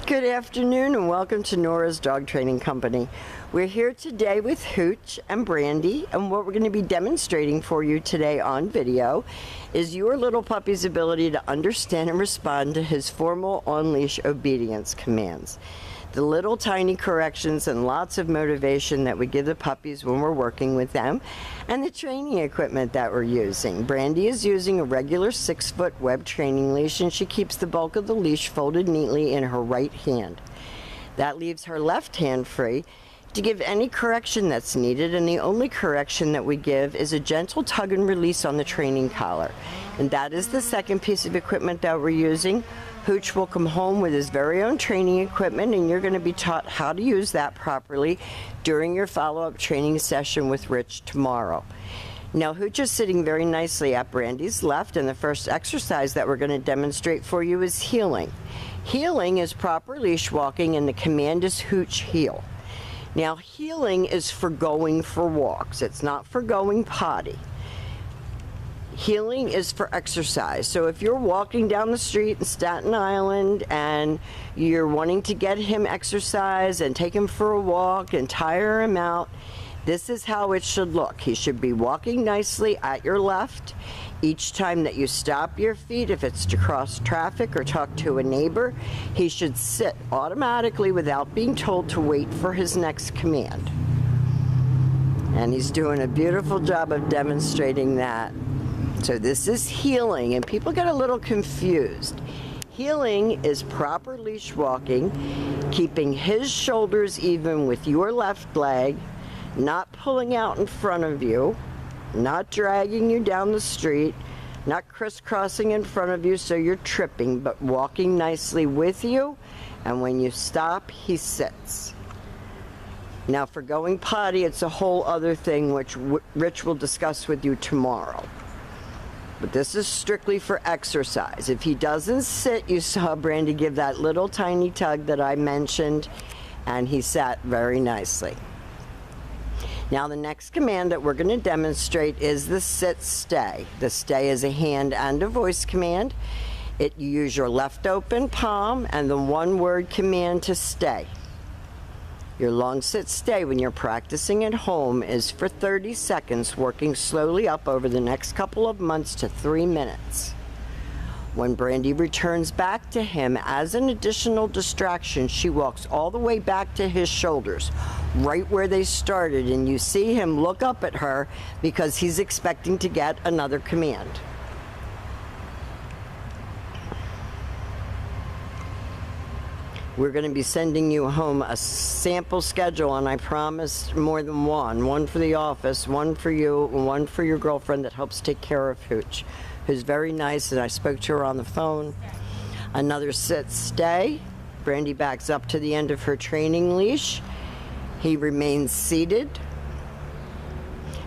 Good afternoon and welcome to Nora's Dog Training Company. We're here today with Houch and Brandy, and what we're going to be demonstrating for you today on video is your little puppy's ability to understand and respond to his formal on-leash obedience commands. The little tiny corrections and lots of motivation that we give the puppies when we're working with them, and the training equipment that we're using. Brandy is using a regular 6-foot web training leash, and she keeps the bulk of the leash folded neatly in her right hand. That leaves her left hand free to give any correction that's needed, and the only correction that we give is a gentle tug and release on the training collar. And that is the second piece of equipment that we're using. Houch will come home with his very own training equipment, and you're going to be taught how to use that properly during your follow-up training session with Rich tomorrow. Now, Houch is sitting very nicely at Brandy's left, and the first exercise that we're going to demonstrate for you is heeling. Heeling is proper leash walking, and the command is Houch heel. Now, heeling is for going for walks. It's not for going potty. Heeling is for exercise. So if you're walking down the street in Staten Island and you're wanting to get him exercise and take him for a walk and tire him out, this is how it should look. He should be walking nicely at your left. Each time that you stop your feet, if it's to cross traffic or talk to a neighbor, he should sit automatically without being told to wait for his next command. And he's doing a beautiful job of demonstrating that. So this is heeling, and people get a little confused. Heeling is proper leash walking, keeping his shoulders even with your left leg, not pulling out in front of you, not dragging you down the street, not crisscrossing in front of you so you're tripping, but walking nicely with you, and when you stop, he sits. Now for going potty, it's a whole other thing which Rich will discuss with you tomorrow. But this is strictly for exercise. If he doesn't sit, you saw Brandy give that little tiny tug that I mentioned, and he sat very nicely. Now the next command that we're going to demonstrate is the sit stay. The stay is a hand and a voice command. You use your left open palm and the one-word command to stay. Your long sit stay when you're practicing at home is for 30 seconds, working slowly up over the next couple of months to 3 minutes. When Brandy returns back to him as an additional distraction, she walks all the way back to his shoulders, right where they started, and you see him look up at her because he's expecting to get another command. We're going to be sending you home a sample schedule, and I promised more than one for the office, one for you, and one for your girlfriend that helps take care of Houch, who's very nice, and I spoke to her on the phone. Another sit stay. Brandy backs up to the end of her training leash. He remains seated.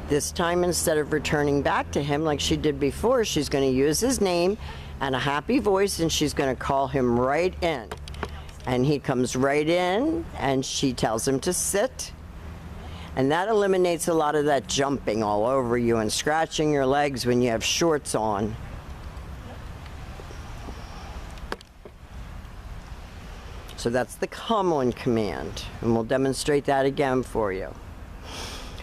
This time, instead of returning back to him like she did before, she's going to use his name and a happy voice, and she's going to call him right in. And he comes right in, and she tells him to sit. And that eliminates a lot of that jumping all over you and scratching your legs when you have shorts on. So that's the come on command, and we'll demonstrate that again for you.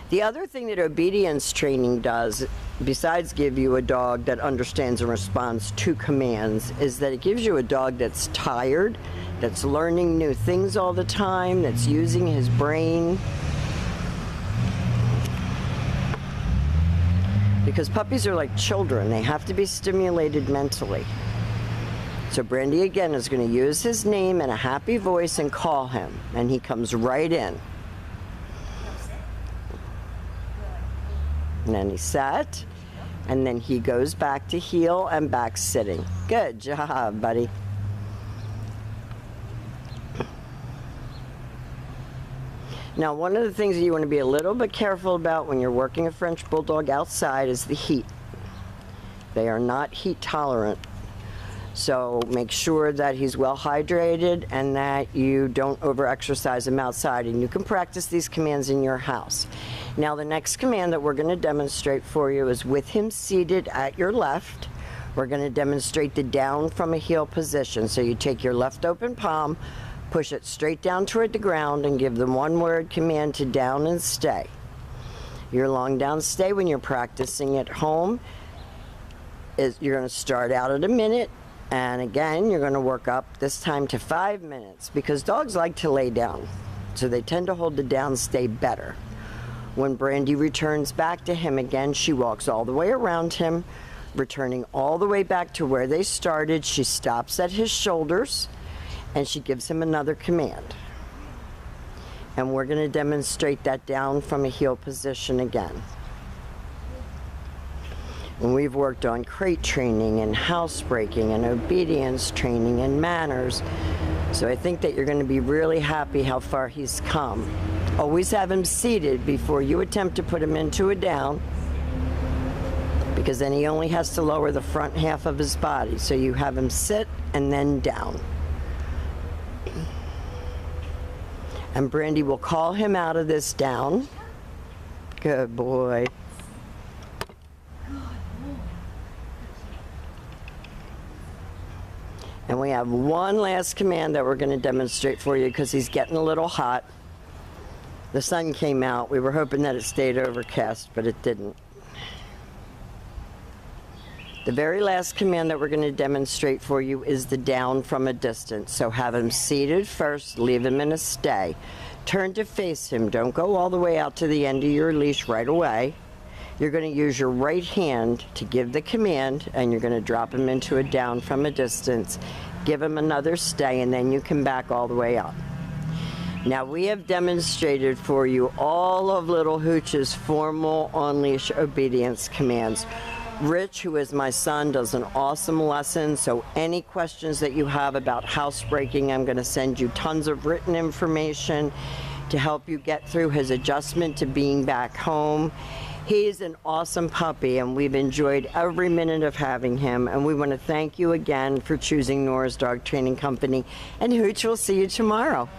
The other thing that obedience training does, besides give you a dog that understands and responds to commands, is that it gives you a dog that's tired, that's learning new things all the time, that's using his brain. Because puppies are like children, they have to be stimulated mentally. So Brandy again is going to use his name and a happy voice and call him, and he comes right in. And then he sat, and then he goes back to heel and back sitting. Good job, buddy. Now, one of the things that you want to be a little bit careful about when you're working a French Bulldog outside is the heat. They are not heat tolerant. So make sure that he's well hydrated and that you don't over-exercise him outside, and you can practice these commands in your house. Now the next command that we're going to demonstrate for you is with him seated at your left. We're going to demonstrate the down from a heel position. So you take your left open palm, Push it straight down toward the ground and give the one-word command to down and stay. Your long down stay when you're practicing at home is you're going to start out at a minute, and again you're going to work up this time to 5 minutes, because dogs like to lay down, so they tend to hold the down stay better. When Brandy returns back to him again, she walks all the way around him, returning all the way back to where they started. She stops at his shoulders and she gives him another command. And we're going to demonstrate that down from a heel position again. And we've worked on crate training and housebreaking and obedience training and manners. So I think that you're going to be really happy how far he's come. Always have him seated before you attempt to put him into a down, because then he only has to lower the front half of his body. So you have him sit and then down. And Brandy will call him out of this down. Good boy. And we have one last command that we're going to demonstrate for you, because he's getting a little hot. The sun came out. We were hoping that it stayed overcast, but it didn't. The very last command that we're going to demonstrate for you is the down from a distance. So have him seated first, leave him in a stay. Turn to face him. Don't go all the way out to the end of your leash right away. You're going to use your right hand to give the command, and you're going to drop him into a down from a distance. Give him another stay, and then you can back all the way up. Now, we have demonstrated for you all of little Houch's formal on-leash obedience commands. Rich, who is my son, does an awesome lesson, so any questions that you have about housebreaking, I'm going to send you tons of written information to help you get through his adjustment to being back home. He's an awesome puppy, and we've enjoyed every minute of having him, and we want to thank you again for choosing Nora's Dog Training Company, and Houch will see you tomorrow.